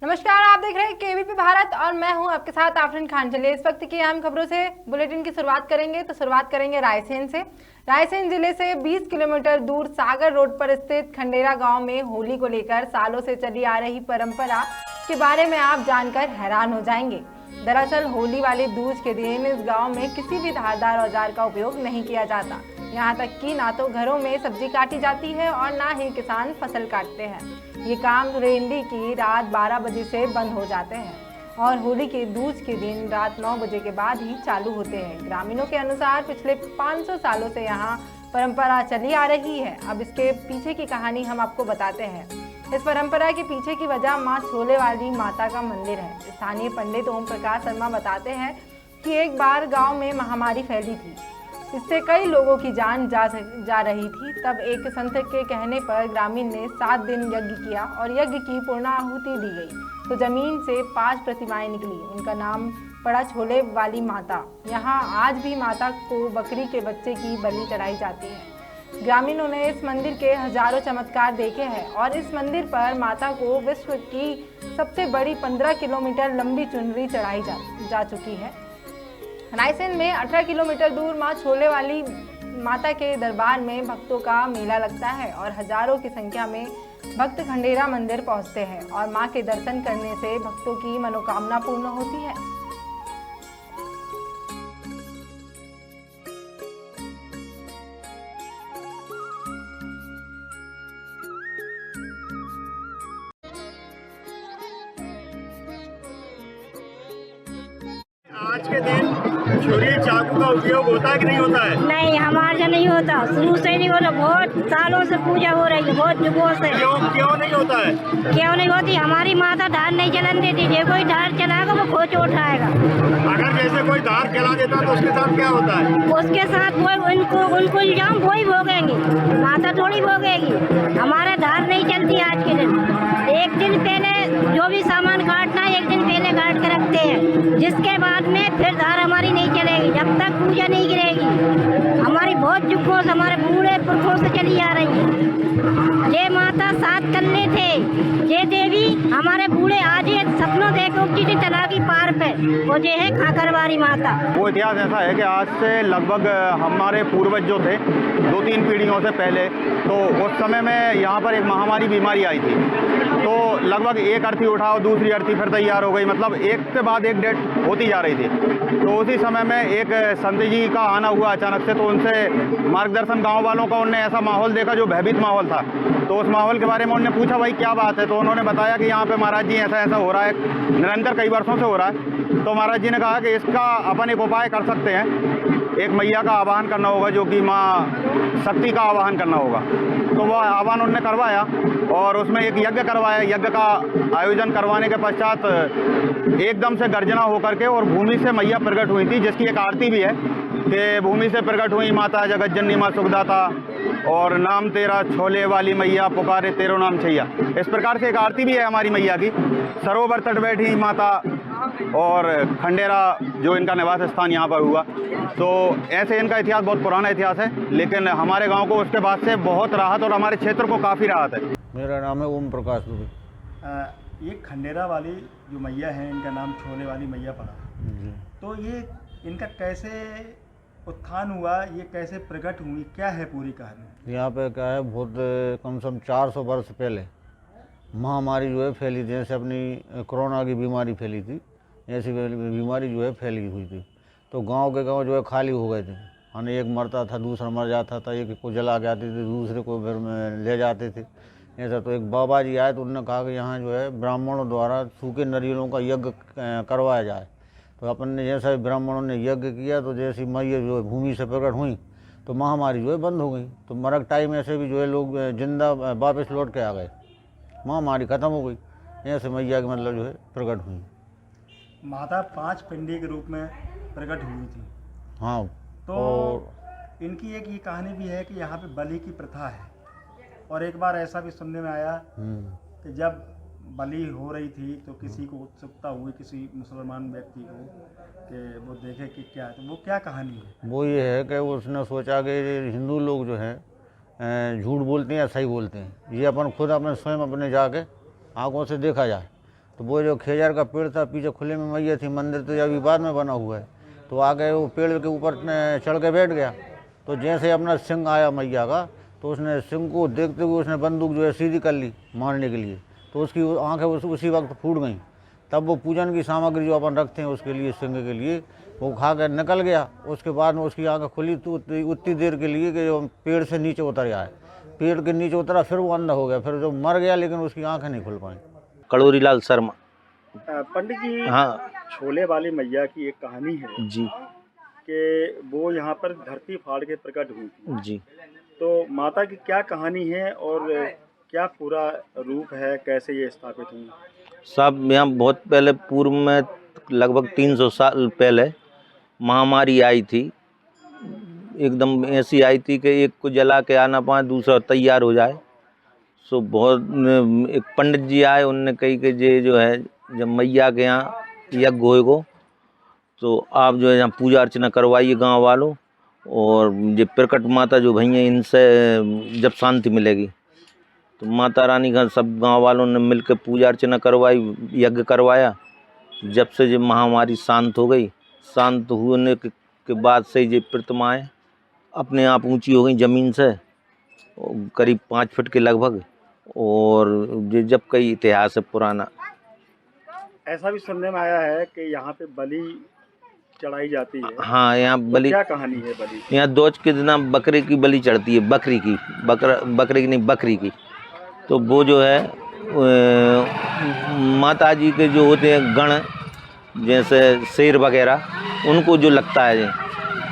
नमस्कार, आप देख रहे हैं केवीपी भारत और मैं हूं आपके साथ आफरीन खान। चलिए इस वक्त की अहम खबरों से बुलेटिन की शुरुआत करेंगे। तो शुरुआत करेंगे रायसेन से। रायसेन जिले से 20 किलोमीटर दूर सागर रोड पर स्थित खंडेरा गांव में होली को लेकर सालों से चली आ रही परंपरा के बारे में आप जानकर हैरान हो जाएंगे। दरअसल होली वाले दूज के दिन इस गाँव में किसी भी धारदार औजार का उपयोग नहीं किया जाता। यहाँ तक कि ना तो घरों में सब्जी काटी जाती है और ना ही किसान फसल काटते हैं। ये काम रेंडी की रात 12 बजे से बंद हो जाते हैं और होली के दूज के दिन रात 9 बजे के बाद ही चालू होते हैं। ग्रामीणों के अनुसार पिछले 500 सालों से यहाँ परंपरा चली आ रही है। अब इसके पीछे की कहानी हम आपको बताते हैं। इस परंपरा के पीछे की वजह माँ छोले वाली माता का मंदिर है। स्थानीय पंडित ओम प्रकाश शर्मा बताते हैं कि एक बार गाँव में महामारी फैली थी। इससे कई लोगों की जान जा रही थी। तब एक संत के कहने पर ग्रामीण ने 7 दिन यज्ञ किया और यज्ञ की पूर्णाहुति दी गई तो जमीन से 5 प्रतिमाएं निकली। उनका नाम पड़ा छोले वाली माता। यहाँ आज भी माता को बकरी के बच्चे की बलि चढ़ाई जाती है। ग्रामीणों ने इस मंदिर के हजारों चमत्कार देखे हैं और इस मंदिर पर माता को विश्व की सबसे बड़ी 15 किलोमीटर लंबी चुनरी चढ़ाई जा चुकी है। रायसेन में 18 किलोमीटर दूर मां छोले वाली माता के दरबार में भक्तों का मेला लगता है और हजारों की संख्या में भक्त खंडेरा मंदिर पहुंचते हैं और मां के दर्शन करने से भक्तों की मनोकामना पूर्ण होती है। आज के दिन छुरी चाकू का उपयोग होता है कि नहीं होता है? नहीं, हमारे यहाँ नहीं होता। शुरू से नहीं होता। बहुत सालों से पूजा हो रही है, बहुत युगों से। क्यों नहीं होता है? क्यों नहीं होती? हमारी माता धार नहीं चलन देती। जो कोई धार चलाएगा वो खोच उठाएगा। अगर जैसे कोई धार चला देता तो उसके साथ क्या होता है? उसके साथ वो उनको इल्जाम वही भोगेंगे, माता थोड़ी भोगेगी। हमारे धार नहीं चलती आज के दिन। एक दिन पहले जो भी सामान काटना है एक दिन पहले काट कर रखते हैं, जिसके बाद में फिर धार हमारी नहीं चलेगी जब तक पूजा नहीं गिरेगी। हमारी बहुत युगों से, हमारे बूढ़े पुरखों से चली आ रही है। ये माता 7 कन्ने थे। ये देवी हमारे बूढ़े आज ये सपनों देख उठती थी तला की पार पे। वो ये है खाकरवारी माता। वो इतिहास ऐसा है कि आज से लगभग हमारे पूर्वज जो थे 2-3 पीढ़ियों से पहले, तो उस समय में यहाँ पर एक महामारी बीमारी आई थी। तो लगभग एक अर्थी उठाओ, दूसरी अर्थी फिर तैयार हो गई, मतलब एक के बाद एक डेट होती जा रही थी। तो उसी समय में एक संत जी का आना हुआ अचानक से, तो उनसे मार्गदर्शन गांव वालों का उनने ऐसा माहौल देखा जो भयभीत माहौल था। तो उस माहौल के बारे में उन्होंने पूछा भाई क्या बात है। तो उन्होंने बताया कि यहाँ पे महाराज जी ऐसा ऐसा हो रहा है, निरंतर कई वर्षों से हो रहा है। तो महाराज जी ने कहा कि इसका अपन एक उपाय कर सकते हैं, एक मैया का आवाहन करना होगा जो कि माँ शक्ति का आवाहन करना होगा। तो वह आह्वान उन्होंने करवाया और उसमें एक यज्ञ करवाया। यज्ञ का आयोजन करवाने के पश्चात एकदम से गर्जना होकर के और भूमि से मैया प्रकट हुई थी, जिसकी एक आरती भी है कि भूमि से प्रकट हुई माता जगत जननी माँ सुखदाता और नाम तेरा छोले वाली मैया पुकारे तेरो नाम छैया। इस प्रकार से एक आरती भी है हमारी मैया की। सरोवर तट बैठी माता और खंडेरा जो इनका निवास स्थान यहाँ पर हुआ। तो ऐसे इनका इतिहास बहुत पुराना इतिहास है, लेकिन हमारे गांव को उसके बाद से बहुत राहत और हमारे क्षेत्र को काफ़ी राहत है। मेरा नाम है ओम प्रकाश दुबे। ये खंडेरा वाली जो मैया है इनका नाम छोले वाली मैया पड़ा। तो ये इनका कैसे उत्थान हुआ, ये कैसे प्रकट हुई, क्या है पूरी कहानी? यहाँ पे क्या है, बहुत कम से कम 400 वर्ष पहले महामारी जो है फैली थी। जैसे अपनी कोरोना की बीमारी फैली थी, ऐसी बीमारी जो है फैली हुई थी। तो गांव के गांव जो है खाली हो गए थे। हाँ, एक मरता था, दूसरा मर जाता था, एक को जला के आते थे, दूसरे को फिर में ले जाते थे ऐसा। तो एक बाबा जी आए तो उन्होंने कहा कि यहाँ जो है ब्राह्मणों द्वारा सूखे नारियलों का यज्ञ करवाया जाए। तो अपन ने जैसा ब्राह्मणों ने यज्ञ किया तो जैसी मैया जो है भूमि से प्रकट हुई तो महामारी जो है बंद हो गई। तो मरक टाइम ऐसे भी जो है लोग जिंदा वापस लौट के आ गए, महामारी खत्म हो गई। ऐसे मैया की मतलब जो है प्रकट हुई। माता 5 पिंडी के रूप में प्रकट हुई थी। हाँ। तो और इनकी एक ये कहानी भी है कि यहाँ पे बलि की प्रथा है। और एक बार ऐसा भी सुनने में आया कि जब बलि हो रही थी तो किसी को उत्सुकता हुई, किसी मुसलमान व्यक्ति को, कि वो देखे कि क्या है। तो वो क्या कहानी है? वो ये है कि उसने सोचा कि हिंदू लोग जो है झूठ बोलते हैं या सही बोलते हैं, ये अपन खुद अपने स्वयं अपने जाके आंखों से देखा जाए। तो वो जो खेजर का पेड़ था पीछे खुले में मैया थी, मंदिर तो अभी बाद में बना हुआ है, तो आगे वो पेड़ के ऊपर चढ़ के बैठ गया। तो जैसे अपना सिंह आया मैया का, तो उसने सिंह को देखते हुए उसने बंदूक जो है सीधी कर ली मारने के लिए, तो उसकी आंखें उसी वक्त फूट गईं। तब वो पूजन की सामग्री जो अपन रखते हैं उसके लिए, सिंह के लिए, वो खा कर निकल गया। उसके बाद में उसकी आंखें खुली तो उतनी देर के लिए कि जो पेड़ से नीचे उतर आए, पेड़ के नीचे उतरा, फिर वो अंधा हो गया, फिर जो मर गया, लेकिन उसकी आंखें नहीं खुल पाई। कड़ोरी लाल शर्मा। पंडित जी, हाँ छोले वाली मैया की एक कहानी है जी कि वो यहाँ पर धरती फाड़ के प्रकट हुई थी। जी। तो माता की क्या कहानी है और क्या पूरा रूप है, कैसे ये स्थापित हुई? साहब यहाँ बहुत पहले पूर्व में लगभग 300 साल पहले महामारी आई थी, एकदम ऐसी आई थी कि एक को जला के आना पाए दूसरा तैयार हो जाए। सो बहुत एक पंडित जी आए, उनने कही कि ये जो है जब मैया के यहाँ यज्ञ होएगो तो आप जो है यहाँ पूजा अर्चना करवाइए गांव वालों, और ये प्रकट माता जो भैया इनसे जब शांति मिलेगी। तो माता रानी का सब गांव वालों ने मिलकर पूजा अर्चना करवाई, यज्ञ करवाया। जब से ये महामारी शांत हो गई, शांत होने के बाद से ये प्रतिमाएँ अपने आप ऊंची हो गई ज़मीन से, करीब 5 फीट के लगभग। और ये जब कई इतिहास है पुराना। ऐसा भी सुनने में आया है कि यहाँ पे बलि चढ़ाई जाती है। हाँ, यहाँ तो बलि, क्या कहानी है बलि? यहाँ दोज के दिन बकरे की बलि चढ़ती है, बकरी की, बकरे की नहीं, बकरी की। तो वो जो है माता जी के जो होते हैं गण, जैसे शेर वगैरह, उनको जो लगता है,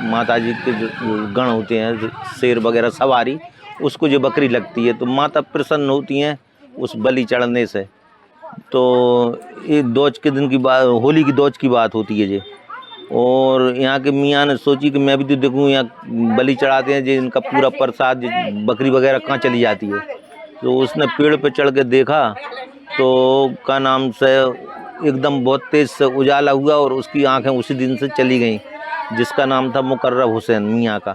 माता जी के जो गण होते हैं शेर वगैरह सवारी, उसको जो बकरी लगती है तो माता प्रसन्न होती हैं उस बलि चढ़ने से। तो ये दोज के दिन की बात, होली की दोज की बात होती है ये। और यहाँ के मियाँ ने सोची कि मैं भी तो देखूँ, यहाँ बलि चढ़ाते हैं जी, इनका पूरा प्रसाद बकरी वगैरह कहाँ चली जाती है। तो उसने पेड़ पे चढ़ के देखा तो का नाम से एकदम बहुत तेज़ से उजाला हुआ और उसकी आंखें उसी दिन से चली गईं, जिसका नाम था मुकर्रब हुसैन मियाँ का।